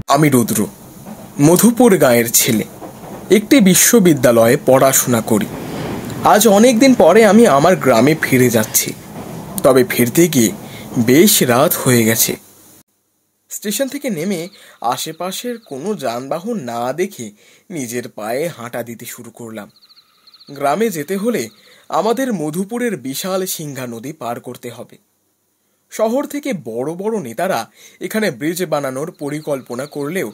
আমি রুদ্র, মধুপুর গাঁয়ের ছেলে। একটি বিশ্ববিদ্যালয়ে পড়াশোনা করি। আজ অনেক দিন পরে আমি আমার গ্রামে ফিরে যাচ্ছি। তবে ফিরতে গিয়ে বেশ রাত হয়ে গেছে। স্টেশন থেকে নেমে আশেপাশের কোনো যানবাহন না দেখে নিজের পায়ে হাঁটা দিতে শুরু করলাম। গ্রামে যেতে হলে আমাদের মধুপুরের বিশাল সিংহা নদী পার করতে হবে। শহর থেকে বড় বড় নেতারা এখানে ব্রিজ বানানোর পরিকল্পনা করলেও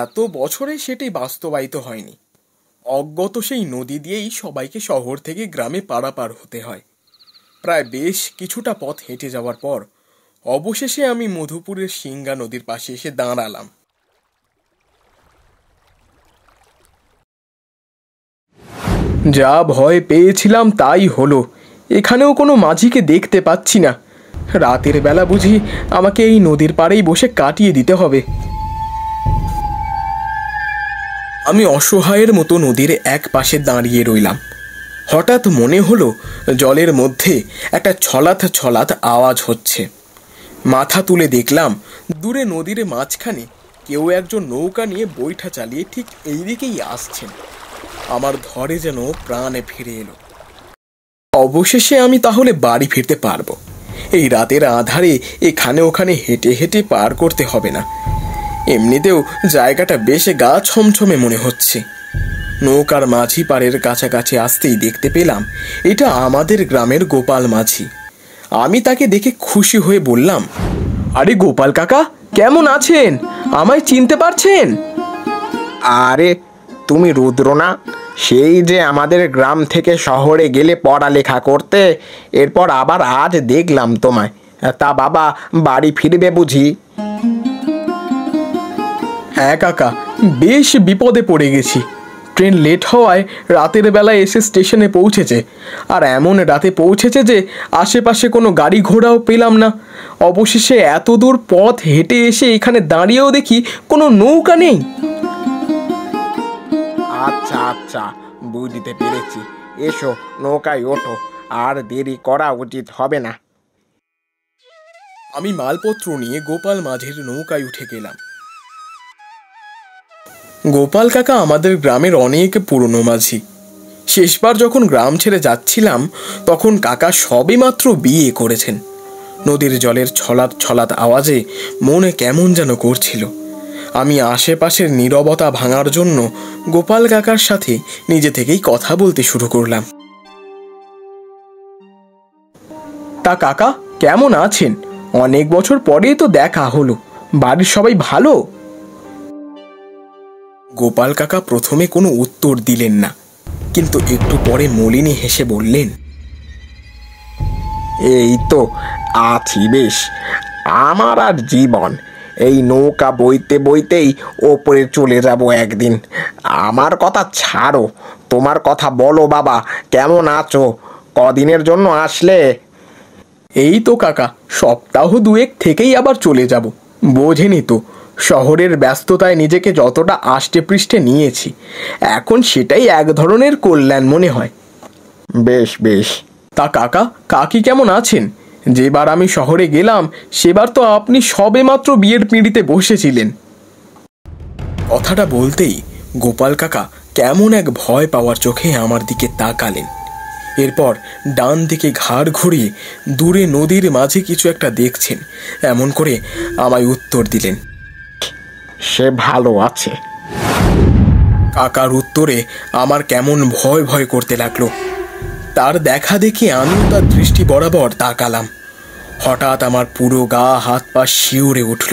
এত বছরে সেটি বাস্তবায়িত হয়নি। অজ্ঞত সেই নদী দিয়েই সবাইকে শহর থেকে গ্রামে পারাপার হতে হয়। প্রায় বেশ কিছুটা পথ হেঁটে যাওয়ার পর অবশেষে আমি মধুপুরের সিংহা নদীর পাশে এসে দাঁড়ালাম। যা ভয় পেয়েছিলাম তাই হলো। এখানেও কোনো মাঝিকে দেখতে পাচ্ছি না। রাতের বেলা বুঝি আমাকে এই নদীর পাড়েই বসে কাটিয়ে দিতে হবে। আমি অসহায়ের মতো নদীর এক পাশে দাঁড়িয়ে রইলাম। হঠাৎ মনে হলো জলের মধ্যে একটা ছলাৎ ছলাৎ আওয়াজ হচ্ছে। মাথা তুলে দেখলাম দূরে নদীর মাঝখানে কেউ একজন নৌকা নিয়ে বৈঠা চালিয়ে ঠিক এই দিকেই আসছেন। আমার ধরে যেন প্রাণে ফিরে এলো। অবশেষে আমি তাহলে বাড়ি ফিরতে পারবো। এই রাতের আঁধারে এখানে ওখানে হেঁটে হেঁটে পার করতে হবে না। এমনিতেও জায়গাটা বেশ গা ছমছমে মনে হচ্ছে। নৌকার মাঝি পাড়ের কাছাকাছি আসতেই দেখতে পেলাম এটা আমাদের গ্রামের গোপাল মাঝি। আমি তাকে দেখে খুশি হয়ে বললাম, আরে গোপাল কাকা, কেমন আছেন? আমায় চিনতে পারছেন? আরে তুমি রুদ্র না? সেই যে আমাদের গ্রাম থেকে শহরে গেলে পড়ালেখা করতে, এরপর আবার আজ দেখলাম তোমায়। তা বাবা, বাড়ি ফিরবে বুঝি? হ্যাঁ কাকা, বেশ বিপদে পড়ে গেছি। ট্রেন লেট হওয়ায় রাতের বেলায় এসে স্টেশনে পৌঁছেছে। আর এমন রাতে পৌঁছেছে যে আশেপাশে কোনো গাড়ি ঘোড়াও পেলাম না। অবশেষে এত দূর পথ হেঁটে এসে এখানে দাঁড়িয়েও দেখি কোনো নৌকা নেই। আচ্ছা আচ্ছা, বুঝতে পেরেছি। এসো, নৌকায় ওঠো। আর দেরি করা উচিত হবে না। আমি মালপত্র নিয়ে গোপাল মাঝির নৌকায় উঠে গেলাম। গোপাল কাকা আমাদের গ্রামের অনেক পুরনো মাঝি। শেষবার যখন গ্রাম ছেড়ে যাচ্ছিলাম তখন কাকা সবেমাত্র বিয়ে করেছেন। নদীর জলের ছলাৎ ছলাৎ আওয়াজে মনে কেমন যেন করছিল। আমি আশেপাশের নীরবতা ভাঙার জন্য গোপাল কাকার সাথে নিজে থেকেই কথা বলতে শুরু করলাম। তা কাকা, কেমন আছেন? অনেক বছর পরেই তো দেখা হলো। বাড়ির সবাই ভালো? গোপাল কাকা প্রথমে কোনো উত্তর দিলেন না, কিন্তু একটু পরে মলিনী হেসে বললেন, এই তো আছি বেশ। আমার আর জীবন, এই নৌকা বইতে বইতেই ওপরে চলে যাব একদিন। আমার কথা ছাড়ো, তোমার কথা বলো বাবা। কেমন আছো? কদিনের জন্য আসলে? এই তো কাকা, সপ্তাহ দুয়েক থেকেই আবার চলে যাব। বোঝেনি তো, শহরের ব্যস্ততায় নিজেকে যতটা আষ্টে পৃষ্ঠে নিয়েছি, এখন সেটাই এক ধরনের কল্যাণ মনে হয়। বেশ বেশ। তা কাকা, কাকি কেমন আছেন? যেবার আমি শহরে গেলাম সেবার তো আপনি সবেমাত্র বিয়ের পিঁড়িতে বসেছিলেন। কথাটা বলতেই গোপাল কাকা কেমন এক ভয় পাওয়ার চোখে আমার দিকে তাকালেন। এরপর ডান দিকে ঘাড় ঘুরিয়ে দূরে নদীর মাঝে কিছু একটা দেখছেন এমন করে আমায় উত্তর দিলেন, সে ভালো আছে। কাকার উত্তরে আমার কেমন ভয় ভয় করতে লাগলো। তার দেখা দেখে আমিও তার দৃষ্টি বরাবর তাকালাম। হঠাৎ আমার পুরো গা হাত পা শিউরে উঠল।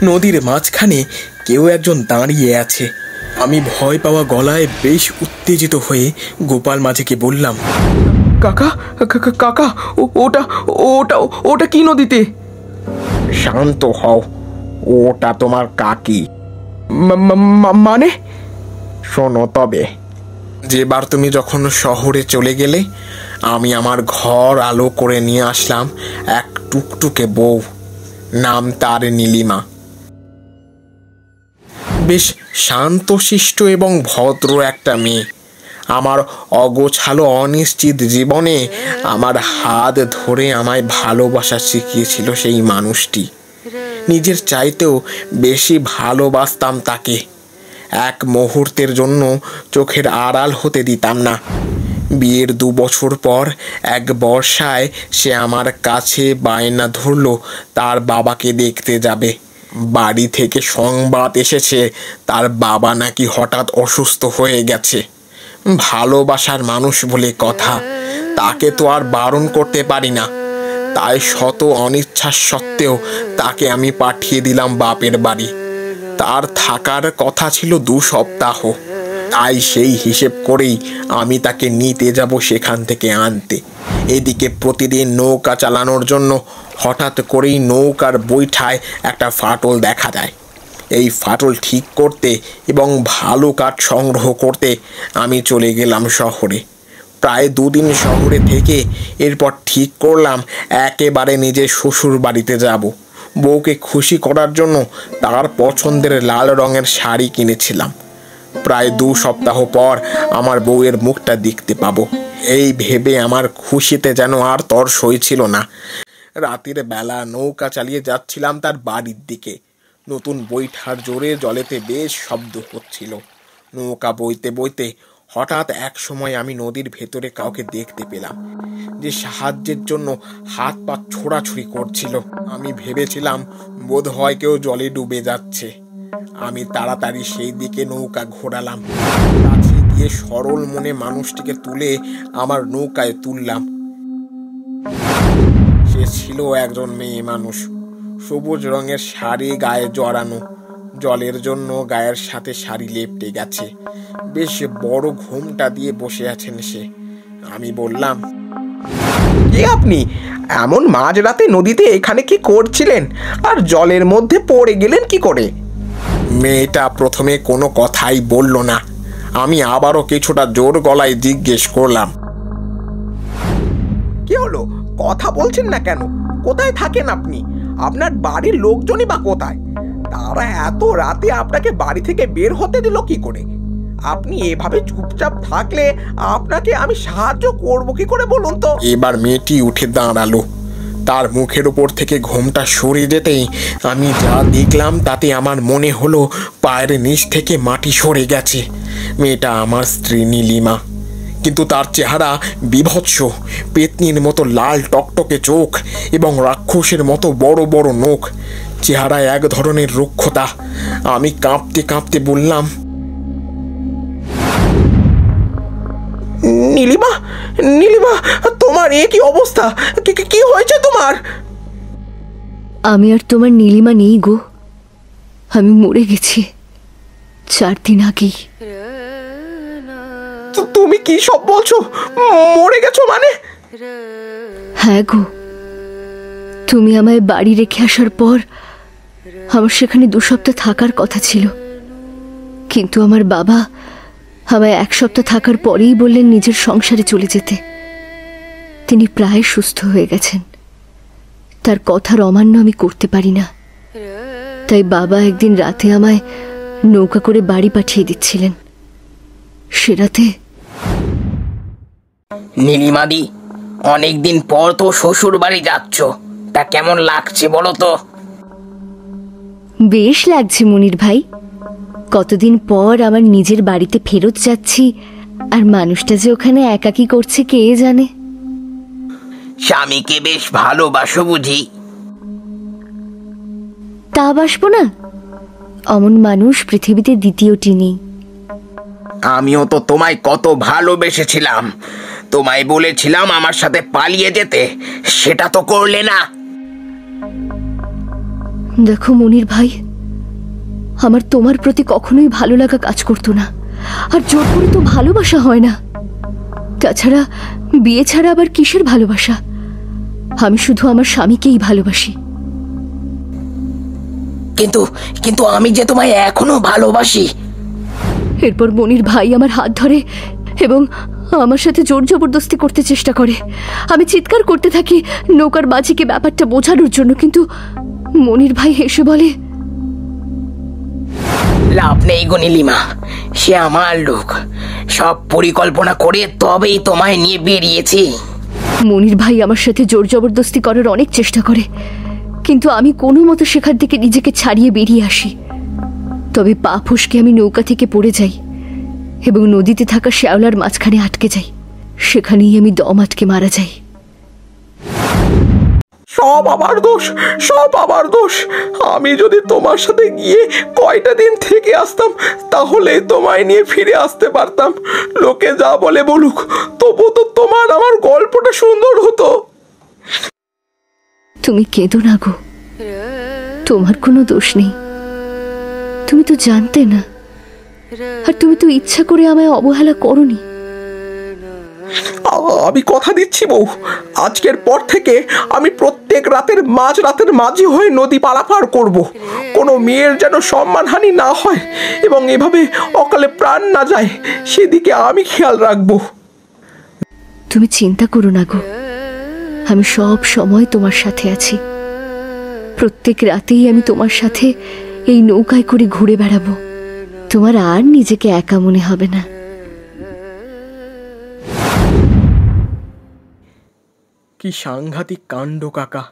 নদীর মাঝখানে কেউ একজন দাঁড়িয়ে আছে। আমি ভয় পাওয়া গলায় বেশ উত্তেজিত হয়ে গোপাল মাঝিকে বললাম, কাকা কাকা, ওটা ওটা ওটা কি নদীতে? শান্ত হও, ওটা তোমার কাকি। মানে? শোনো তবে, যেবার তুমি যখন শহরে চলে গেলে আমি আমার ঘর আলো করে নিয়ে আসলাম এক টুকটুকে বউ। নাম তার নীলিমা। বেশ শান্তশিষ্ট এবং ভদ্র একটা মেয়ে। আমার অগোছালো অনিশ্চিত জীবনে আমার হাত ধরে আমায় ভালোবাসা শিখিয়েছিল সেই মানুষটি। নিজের চাইতেও বেশি ভালোবাসতাম তাকে। এক মুহূর্তের জন্য চোখের আড়াল হতে দিতাম না। বিয়ের 2 বছর পর এক বর্ষায় সে আমার কাছে বায়না ধরল তার বাবাকে দেখতে যাবে। বাড়ি থেকে সংবাদ এসেছে তার বাবা নাকি হঠাৎ অসুস্থ হয়ে গেছে। ভালোবাসার মানুষ বলে কথা, তাকে তো আর বারণ করতে পারি না। তাই শত অনিচ্ছা সত্ত্বেও তাকে আমি পাঠিয়ে দিলাম বাপের বাড়ি। তার থাকার কথা ছিল 2 সপ্তাহ। তাই সেই হিসেব করেই আমি তাকে নিতে যাব সেখান থেকে আনতে। এদিকে প্রতিদিন নৌকা চালানোর জন্য হঠাৎ করেই নৌকার বৈঠায় একটা ফাটল দেখা যায়। এই ফাটল ঠিক করতে এবং ভালো কাঠ সংগ্রহ করতে আমি চলে গেলাম শহরে। প্রায় 2 দিন শহরে থেকে এরপর ঠিক করলাম একেবারে নিজের শ্বশুর বাড়িতে যাব। বউকে খুশি করার জন্য তার পছন্দের লাল রঙের শাড়ি কিনেছিলাম। প্রায় 2 সপ্তাহ পর আমার বউয়ের মুখটা দেখতে পাবো, এই ভেবে আমার খুশিতে যেন আর তর সইছিল না। রাতের বেলা নৌকা চালিয়ে যাচ্ছিলাম তার বাড়ির দিকে। নতুন বৈঠার জোরে জলেতে বেশ শব্দ হচ্ছিল। নৌকা বইতে বইতে হঠাৎ এক সময় আমি নদীর ভেতরে কাউকে দেখতে পেলাম, যে সাহায্যের জন্য হাত পা ছোড়াছুড়ি করছিল। আমি ভেবেছিলাম বোধহয় কেউ জলে ডুবে যাচ্ছে। আমি তাড়াতাড়ি সেই দিকে নৌকা ঘোরালাম। কাছে গিয়ে সরল মনে মানুষটিকে তুলে আমার নৌকায় তুললাম। সে ছিল একজন মেয়ে মানুষ, সবুজ রঙের শাড়ি গায়ে জড়ানো। জলের জন্য গায়ের সাথে শাড়ি লেপটে গেছে। বেশ বড় ঘোমটা দিয়ে বসে আছেন সে। আমি বললাম, কে আপনি? এমন মাঝরাতে নদীতে এখানে কি করছিলেন? আর জলের মধ্যে পড়ে গেলেন কি করে? মেয়েটা প্রথমে কোনো কথাই বলল না। আমি আবারও কিছুটা জোর গলায় জিজ্ঞেস করলাম, কি হলো? কথা বলছেন না কেন? কোথায় থাকেন আপনি? আপনার বাড়ির লোকজনই বা কোথায়? তারা এত রাতে আপনাকে বাড়ি থেকে বের হতে দিল কি করে? আপনি এভাবে চুপচাপ থাকলে আপনাকে আমি সাহায্য করব কি করে বলুন তো? এবার মেয়েটি উঠে দাঁড়ালো। তার মুখের উপর থেকে ঘোমটা সরে যেতেই আমি যা দেখলাম তাতে আমার মনে হলো পায়ের নিচ থেকে মাটি সরে গেছে। মেয়েটা আমার স্ত্রী নীলিমা, কিন্তু তার চেহারা বিভৎস। পেতনির মতো লাল টকটকে চোখ এবং রাক্ষসের মতো বড় বড় নখ। চেহারায় এক ধরনের রুক্ষতা। আমি কাঁপতে কাঁপতে বললাম, নীলিমা, নীলিমা, তোমার এ কি অবস্থা? কি হয়েছে তোমার? আমি আর তোমার নীলিমা নেই গো, আমি মরে গেছি 4 দিন আগেই। তুমি কি সব বলছো? মরে গেছো মানে? হ্যাঁ গো, তুমি আমায় বাড়ি রেখে আসার পর আমার সেখানে 2 সপ্তাহ থাকার কথা ছিল, কিন্তু আমার বাবা আমায় 1 সপ্তাহ থাকার পরেই বললেন নিজের সংসারে চলে যেতে। তিনি প্রায় সুস্থ হয়ে গেছেন। তার কথার অমান্য আমি করতে পারি না। তাই বাবা একদিন রাতে আমায় নৌকা করে বাড়ি পাঠিয়ে দিচ্ছিলেন। সে রাতে নীলিমাদি, অনেকদিন পর তো শ্বশুর বাড়ি যাচ্ছ, তা কেমন লাগছে বলো তো? বেশ লাগছে মনির ভাই। কতদিন পর আমার নিজের বাড়িতে ফেরত যাচ্ছি, আর মানুষটা যে ওখানে একাকী করছে কে জানে। স্বামীকে বেশ ভালোবাসো বুঝি? তা বাসবো না? অমন মানুষ পৃথিবীতে দ্বিতীয়টি নেই। আমিও তো তোমায় কত ভালোবেসেছিলাম। তোমায় বলেছিলাম আমার সাথে পালিয়ে যেতে, সেটা তো করলে না। দেখো মনির ভাই, আমার তোমার প্রতি কখনোই ভালো লাগা কাজ করতো না, আর জোর করে তো ভালোবাসা হয় না। তাছাড়া বিয়ে ছাড়া আবার কিসের ভালোবাসা? আমি শুধু আমার স্বামীকেই ভালোবাসি। কিন্তু কিন্তু আমি যে তোমায় এখনো ভালোবাসি। এরপর মনির ভাই আমার হাত ধরে এবং আমার সাথে জোর জবরদস্তি করতে চেষ্টা করে। আমি চিৎকার করতে থাকি নৌকার মাঝিকে ব্যাপারটা বোঝানোর জন্য, কিন্তু মনির ভাই হেসে বলে, লাভ নেই গো নীলিমা, সে আমার লোক। সব পরিকল্পনা করে তবেই তোমায় নিয়ে বেরিয়েছি। মনির ভাই আমার সাথে জোর জবরদস্তি করার অনেক চেষ্টা করে, কিন্তু আমি কোনো মতো সেখান থেকে নিজেকে ছাড়িয়ে বেরিয়ে আসি। তবে পা ফসকে আমি নৌকা থেকে পড়ে যাই এবং নদীতে থাকা শ্যাওলার মাঝখানে আটকে যাই। সেখানেই আমি দম আটকে মারা যাই। সব আমার দোষ, সব আমার দোষ। আমি যদি তোমার সাথে গিয়ে কয়টা দিন থেকে আসতাম, তাহলে তোমায় নিয়ে ফিরে আসতে পারতাম। লোকে যা বলে বলুক, তবু তো তোমার আমার গল্পটা সুন্দর হতো। তুমি কেঁদো না গো, তোমার কোনো দোষ নেই। তুমি তো জানতে না, আর তুমি তো ইচ্ছা করে আমায় অবহেলা করনি। আমি কথা দিচ্ছি বউ, আজকের পর থেকে আমি প্রত্যেক রাতের মাঝি হয়ে নদী পারাপার করব। কোনো মেয়ের যেন সম্মানহানি না হয় এবং এভাবে অকালে প্রাণ না যায়, সেদিকে আমি খেয়াল রাখবো। তুমি চিন্তা করো না গো, আমি সব সময় তোমার সাথে আছি। প্রত্যেক রাতেই আমি তোমার সাথে এই নৌকায় করে ঘুরে বেড়াবো। তোমার আর নিজেকে একা মনে হবে না। কি সাংঘাতিক কাণ্ড কাকা!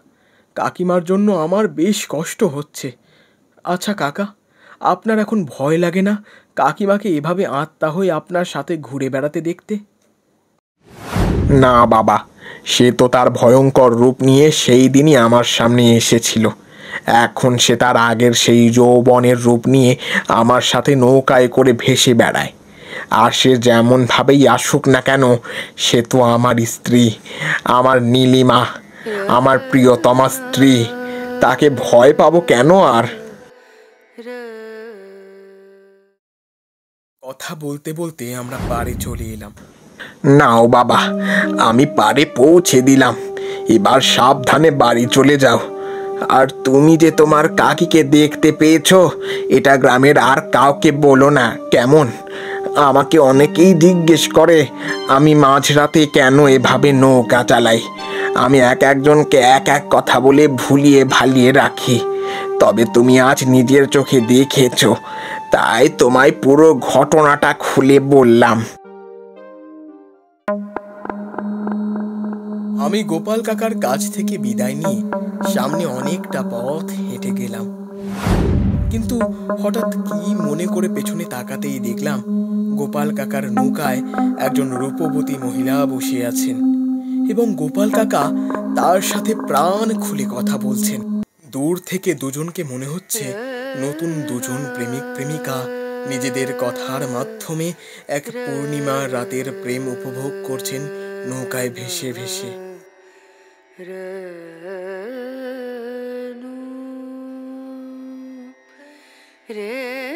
কাকিমার জন্য আমার বেশ কষ্ট হচ্ছে। আচ্ছা কাকা, আপনার এখন ভয় লাগে না কাকিমাকে এভাবে আত্মা হয়ে আপনার সাথে ঘুরে বেড়াতে দেখতে? না বাবা, সে তো তার ভয়ঙ্কর রূপ নিয়ে সেই দিনই আমার সামনে এসেছিল। এখন সে তার আগের সেই যৌবনের রূপ নিয়ে আমার সাথে নৌকায় করে ভেসে বেড়ায়। আর সে যেমনভাবেই আসুক না কেন, সে তো আমার স্ত্রী, আমার নীলিমা, আমার প্রিয়তমা স্ত্রী। তাকে ভয় পাবো কেন আর? কথা বলতে বলতে আমরা পাড়ে চলে এলাম। নাও বাবা, আমি পাড়ে পৌঁছে দিলাম। এবার সাবধানে বাড়ি চলে যাও। আর তুমি যে তোমার কাকিকে দেখতে পেয়েছো, এটা গ্রামের আর কাউকে বলো না, কেমন? আমাকে অনেকেই জিজ্ঞেস করে আমি মাঝরাতে কেন এভাবে নৌকা চালাই। আমি একজনকে এক কথা বলে ভুলিয়ে ভালিয়ে রাখি। তবে তুমি আজ নিজের চোখে দেখেছো, তাই তোমায় পুরো ঘটনাটা খুলে বললাম। আমি গোপাল কাকার কাছ থেকে বিদায় নিয়ে সামনে অনেকটা পথ হেঁটে গেলাম, কিন্তু হঠাৎ কি মনে করে পেছনে তাকাতেই দেখলাম গোপাল কাকার নৌকায় একজন রূপবতী মহিলা বসে আছেন এবং গোপাল কাকা তার সাথে প্রাণ খুলে কথা বলছেন। দূর থেকে দুজনকে মনে হচ্ছে নতুন দুজন প্রেমিক প্রেমিকা নিজেদের কথার মাধ্যমে এক পূর্ণিমার রাতের প্রেম উপভোগ করছেন নৌকায় ভেসে ভেসে। রে